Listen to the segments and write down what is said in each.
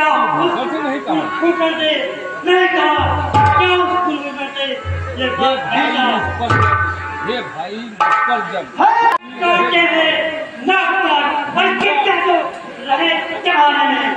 क्या नहीं कहा क्या स्कूल में बैठे ये भाई जब कहते हैं नाक पर बल्कि क्या तो रहे जमाने में।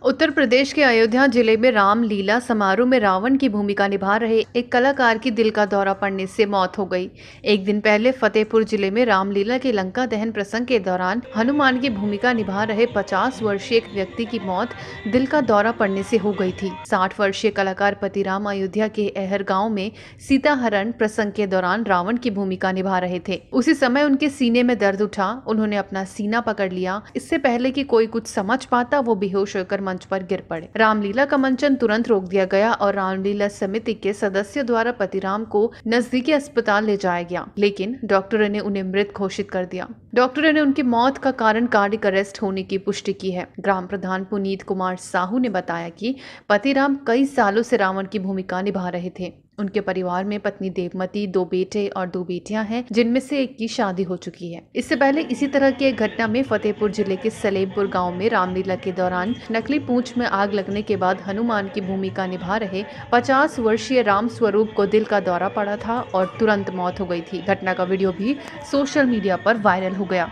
उत्तर प्रदेश के अयोध्या जिले में रामलीला समारोह में रावण की भूमिका निभा रहे एक कलाकार की दिल का दौरा पड़ने से मौत हो गई। एक दिन पहले फतेहपुर जिले में रामलीला के लंका दहन प्रसंग के दौरान हनुमान की भूमिका निभा रहे 50 वर्षीय एक व्यक्ति की मौत दिल का दौरा पड़ने से हो गई थी। 60 वर्षीय कलाकार पतिराम अयोध्या के अहर गाँव में सीताहरण प्रसंग के दौरान रावण की भूमिका निभा रहे थे। उसी समय उनके सीने में दर्द उठा, उन्होंने अपना सीना पकड़ लिया। इससे पहले कि कोई कुछ समझ पाता वो बेहोश होकर मंच पर गिर पड़े। रामलीला का मंचन तुरंत रोक दिया गया और रामलीला समिति के सदस्यों द्वारा पतिराम को नजदीकी अस्पताल ले जाया गया, लेकिन डॉक्टरों ने उन्हें मृत घोषित कर दिया। डॉक्टरों ने उनकी मौत का कारण कार्डियक अरेस्ट होने की पुष्टि की है। ग्राम प्रधान पुनीत कुमार साहू ने बताया कि पतिराम कई सालों से रावण की भूमिका निभा रहे थे। उनके परिवार में पत्नी देवमती, 2 बेटे और 2 बेटियां हैं, जिनमें से एक की शादी हो चुकी है। इससे पहले इसी तरह की एक घटना में फतेहपुर जिले के सलेमपुर गांव में रामलीला के दौरान नकली पूंछ में आग लगने के बाद हनुमान की भूमिका निभा रहे 50 वर्षीय राम स्वरूप को दिल का दौरा पड़ा था और तुरंत मौत हो गई थी। घटना का वीडियो भी सोशल मीडिया पर वायरल हो गया।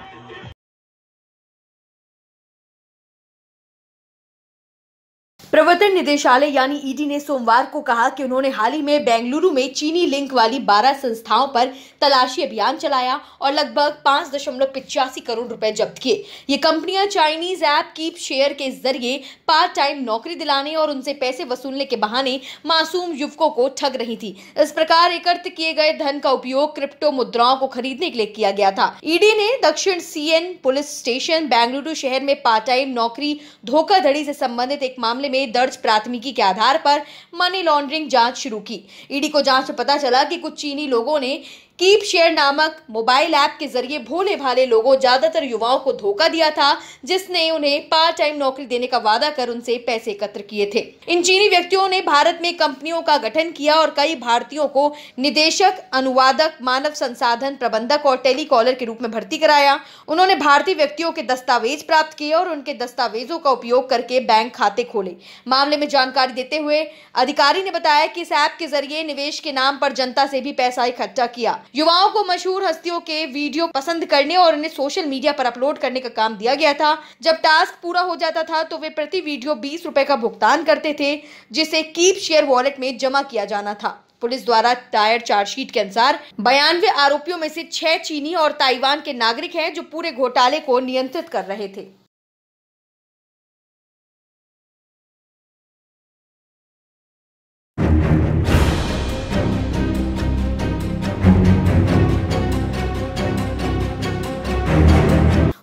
प्रवर्तन निदेशालय यानी ईडी ने सोमवार को कहा कि उन्होंने हाल ही में बेंगलुरु में चीनी लिंक वाली 12 संस्थाओं पर तलाशी अभियान चलाया और लगभग 5.85 करोड़ रुपए जब्त किए। ये कंपनियां चाइनीज ऐप कीप शेयर के जरिए पार्ट टाइम नौकरी दिलाने और उनसे पैसे वसूलने के बहाने मासूम युवकों को ठग रही थी। इस प्रकार एकत्र किए गए धन का उपयोग क्रिप्टो मुद्राओं को खरीदने के लिए किया गया था। ईडी ने दक्षिण सीएन पुलिस स्टेशन बेंगलुरु शहर में पार्ट टाइम नौकरी धोखाधड़ी से संबंधित एक मामले में दर्ज प्राथमिकी के आधार पर मनी लॉन्ड्रिंग जांच शुरू की। ईडी को जांच में पता चला कि कुछ चीनी लोगों ने कीप शेयर नामक मोबाइल ऐप के जरिए भोले भाले लोगों, ज्यादातर युवाओं को धोखा दिया था, जिसने उन्हें पार्ट टाइम नौकरी देने का वादा कर उनसे पैसे एकत्र किए थे। इन चीनी व्यक्तियों ने भारत में कंपनियों का गठन किया और कई भारतीयों को निदेशक, अनुवादक, मानव संसाधन प्रबंधक और टेलीकॉलर के रूप में भर्ती कराया। उन्होंने भारतीय व्यक्तियों के दस्तावेज प्राप्त किए और उनके दस्तावेजों का उपयोग करके बैंक खाते खोले। मामले में जानकारी देते हुए अधिकारी ने बताया कि इस ऐप के जरिए निवेश के नाम पर जनता से भी पैसा इकट्ठा किया। युवाओं को मशहूर हस्तियों के वीडियो पसंद करने और उन्हें सोशल मीडिया पर अपलोड करने का काम दिया गया था। जब टास्क पूरा हो जाता था तो वे प्रति वीडियो 20 रुपए का भुगतान करते थे, जिसे कीप शेयर वॉलेट में जमा किया जाना था। पुलिस द्वारा दायर चार्जशीट के अनुसार 92 आरोपियों में से 6 चीनी और ताइवान के नागरिक हैं, जो पूरे घोटाले को नियंत्रित कर रहे थे।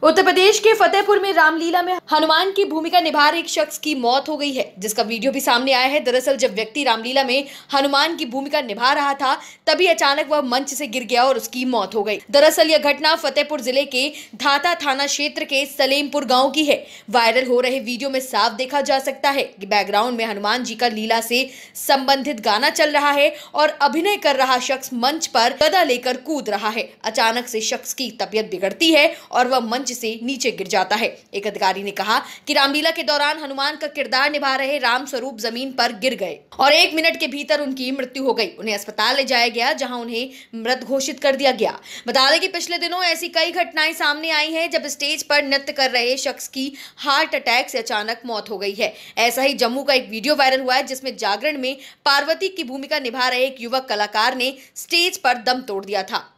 उत्तर प्रदेश के फतेहपुर में रामलीला में हनुमान की भूमिका निभा रहे एक शख्स की मौत हो गई है, जिसका वीडियो भी सामने आया है। दरअसल जब व्यक्ति रामलीला में हनुमान की भूमिका निभा रहा था, तभी अचानक वह मंच से गिर गया और उसकी मौत हो गई। दरअसल यह घटना फतेहपुर जिले के धाता थाना क्षेत्र के सलेमपुर गांव की है। वायरल हो रहे वीडियो में साफ देखा जा सकता है कि बैकग्राउंड में हनुमान जी का लीला से संबंधित गाना चल रहा है और अभिनय कर रहा शख्स मंच पर गदा लेकर कूद रहा है। अचानक से शख्स की तबीयत बिगड़ती है और वह मंच से नीचे गिर जाता है। एक अधिकारी ने कहा कि रामलीला के दौरान हनुमान का किरदार निभा रहे राम स्वरूप जमीन पर गिर गए और 1 मिनट के भीतर उनकी मृत्यु हो गई। उन्हें अस्पताल ले जाया गया, जहां उन्हें मृत घोषित कर दिया गया। बता दें कि पिछले दिनों ऐसी कई घटनाएं सामने आई हैं, जब स्टेज पर नृत्य कर रहे शख्स की हार्ट अटैक से अचानक मौत हो गई है। ऐसा ही जम्मू का एक वीडियो वायरल हुआ है, जिसमें जागरण में पार्वती की भूमिका निभा रहे एक युवक कलाकार ने स्टेज पर दम तोड़ दिया था।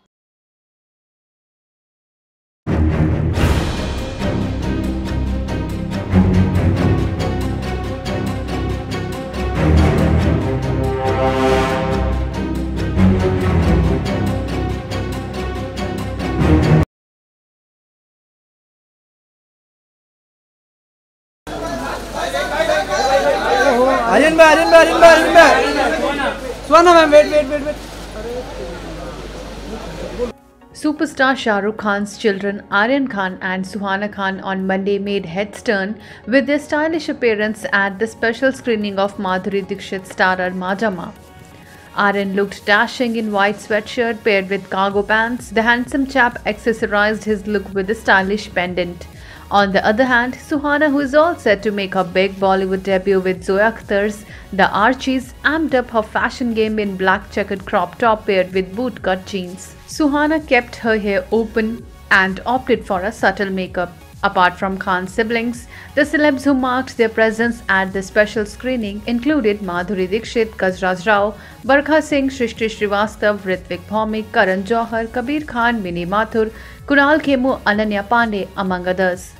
आर्यन भाई सोना ma'am wait Superstar Shah Rukh Khan's children Aryan Khan and Suhana Khan on Monday made heads turn with their stylish appearance at the special screening of Madhuri Dixit's starrer Majama. Aryan looked dashing in white sweatshirt paired with cargo pants. The handsome chap accessorized his look with a stylish pendant. On the other hand, Suhana, who is all set to make her big Bollywood debut with Zoya Akhtar's The Archies, amped up her fashion game in black checkered crop top paired with bootcut jeans. Suhana kept her hair open and opted for a subtle makeup. Apart from Khan's siblings, the celebs who marked their presence at the special screening included Madhuri Dixit, Gajraj Rao, Barkha Singh, Shrishti Srivastav, Ritvik Bhaumik, Karan Johar, Kabir Khan, Minnie Mathur, Kunal Khemu, Ananya Pandey, among others.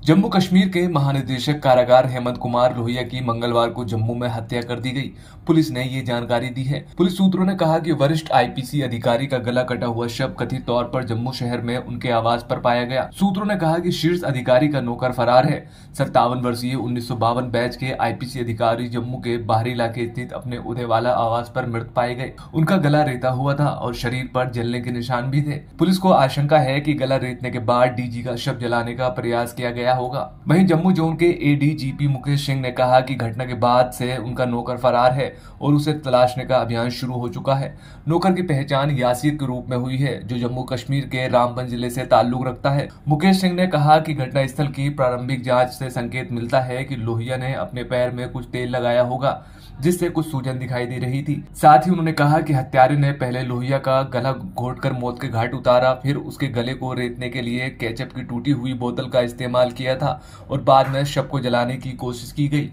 Jammu Kashmir के महानिदेशक कारागार हेमंत कुमार लोहिया की मंगलवार को जम्मू में हत्या कर दी गई। पुलिस ने ये जानकारी दी है। पुलिस सूत्रों ने कहा कि वरिष्ठ आईपीसी अधिकारी का गला कटा हुआ शव कथित तौर पर जम्मू शहर में उनके आवास पर पाया गया। सूत्रों ने कहा कि शीर्ष अधिकारी का नौकर फरार है। 57 वर्षीय 1952 बैच के आईपीसी अधिकारी जम्मू के बाहरी इलाके स्थित अपने उदयवाला आवास पर मृत पाए गए। उनका गला रेता हुआ था और शरीर पर जलने के निशान भी थे। पुलिस को आशंका है कि गला रेतने के बाद डीजी का शव जलाने का प्रयास किया गया होगा। वहीं जम्मू जोन के एडीजीपी मुकेश सिंह ने कहा कि घटना के बाद से उनका नौकर फरार है और उसे तलाशने का अभियान शुरू हो चुका है। नौकर की पहचान यासीर के रूप में हुई है, जो जम्मू कश्मीर के रामबन जिले से ताल्लुक रखता है। मुकेश सिंह ने कहा कि घटनास्थल की प्रारंभिक जांच से संकेत मिलता है कि लोहिया ने अपने पैर में कुछ तेल लगाया होगा, जिससे कुछ सूजन दिखाई दे रही थी। साथ ही उन्होंने कहा कि हत्यारे ने पहले लोहिया का गला घोटकर मौत के घाट उतारा, फिर उसके गले को रेतने के लिए केचप की टूटी हुई बोतल का इस्तेमाल किया था और बाद में शव को जलाने की कोशिश की गई।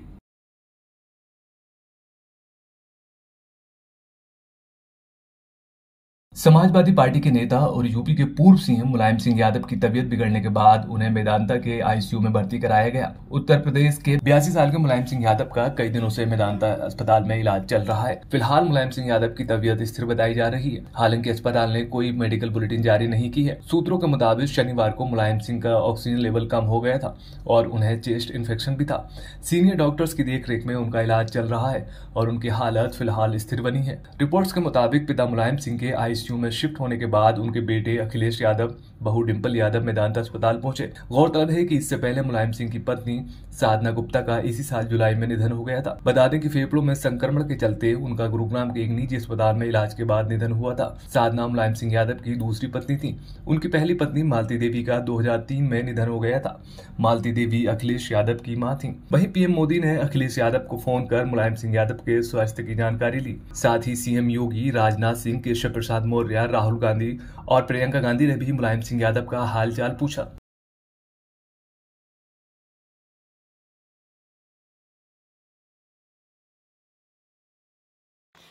समाजवादी पार्टी के नेता और यूपी के पूर्व सीएम मुलायम सिंह यादव की तबीयत बिगड़ने के बाद उन्हें मेदांता के आईसीयू में भर्ती कराया गया। उत्तर प्रदेश के 82 साल के मुलायम सिंह यादव का कई दिनों से मेदांता अस्पताल में इलाज चल रहा है। फिलहाल मुलायम सिंह यादव की तबीयत स्थिर बताई जा रही है। हालांकि अस्पताल ने कोई मेडिकल बुलेटिन जारी नहीं की है। सूत्रों के मुताबिक शनिवार को मुलायम सिंह का ऑक्सीजन लेवल कम हो गया था और उन्हें चेस्ट इन्फेक्शन भी था। सीनियर डॉक्टर्स की देखरेख में उनका इलाज चल रहा है और उनकी हालत फिलहाल स्थिर बनी है। रिपोर्ट्स के मुताबिक पिता मुलायम सिंह के आईसीयू में शिफ्ट होने के बाद उनके बेटे अखिलेश यादव, बहू डिंपल यादव मेदांता अस्पताल पहुंचे। गौरतलब है कि इससे पहले मुलायम सिंह की पत्नी साधना गुप्ता का इसी साल जुलाई में निधन हो गया था। बता दें कि फेफड़ों में संक्रमण के चलते उनका गुरुग्राम के एक निजी अस्पताल में इलाज के बाद निधन हुआ था। साधना मुलायम सिंह यादव की दूसरी पत्नी थी। उनकी पहली पत्नी मालती देवी का 2003 में निधन हो गया था। मालती देवी अखिलेश यादव की मां थी। वहीं पीएम मोदी ने अखिलेश यादव को फोन कर मुलायम सिंह यादव के स्वास्थ्य की जानकारी ली। साथ ही सीएम योगी, राजनाथ सिंह, केशव प्रसाद मौर्य, राहुल गांधी और प्रियंका गांधी ने भी मुलायम सिंह यादव का हालचाल पूछा।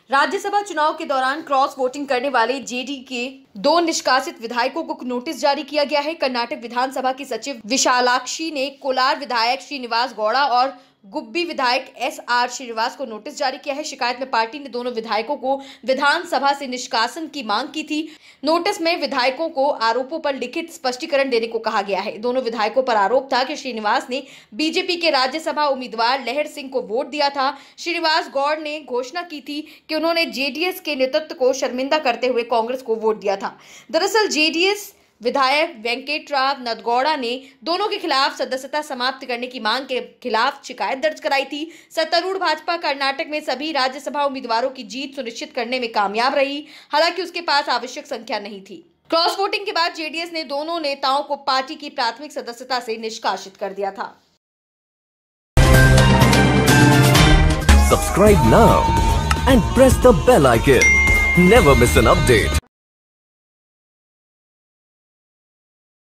राज्यसभा चुनाव के दौरान क्रॉस वोटिंग करने वाले जेडी के 2 निष्कासित विधायकों को नोटिस जारी किया गया है। कर्नाटक विधानसभा की सचिव विशालाक्षी ने कोलार विधायक श्रीनिवास गौड़ा और गुब्बी विधायक एसआर श्रीनिवास को नोटिस जारी किया है। शिकायत में पार्टी ने दोनों विधायकों को विधानसभा से निष्कासन की मांग की थी। नोटिस में विधायकों को आरोपों पर लिखित स्पष्टीकरण देने को कहा गया है। दोनों विधायकों पर आरोप था कि श्रीनिवास ने बीजेपी के राज्यसभा उम्मीदवार लहर सिंह को वोट दिया था। श्रीनिवास गौड़ ने घोषणा की थी कि उन्होंने जेडीएस के नेतृत्व को शर्मिंदा करते हुए कांग्रेस को वोट दिया था। दरअसल जेडीएस विधायक वेंकटराव नदगौड़ा ने दोनों के खिलाफ सदस्यता समाप्त करने की मांग के खिलाफ शिकायत दर्ज कराई थी। सत्तारूढ़ भाजपा कर्नाटक में सभी राज्यसभा उम्मीदवारों की जीत सुनिश्चित करने में कामयाब रही, हालांकि उसके पास आवश्यक संख्या नहीं थी। क्रॉस वोटिंग के बाद जेडीएस ने दोनों नेताओं को पार्टी की प्राथमिक सदस्यता से निष्कासित कर दिया था। Subscribe now and press the bell icon. Never miss an update.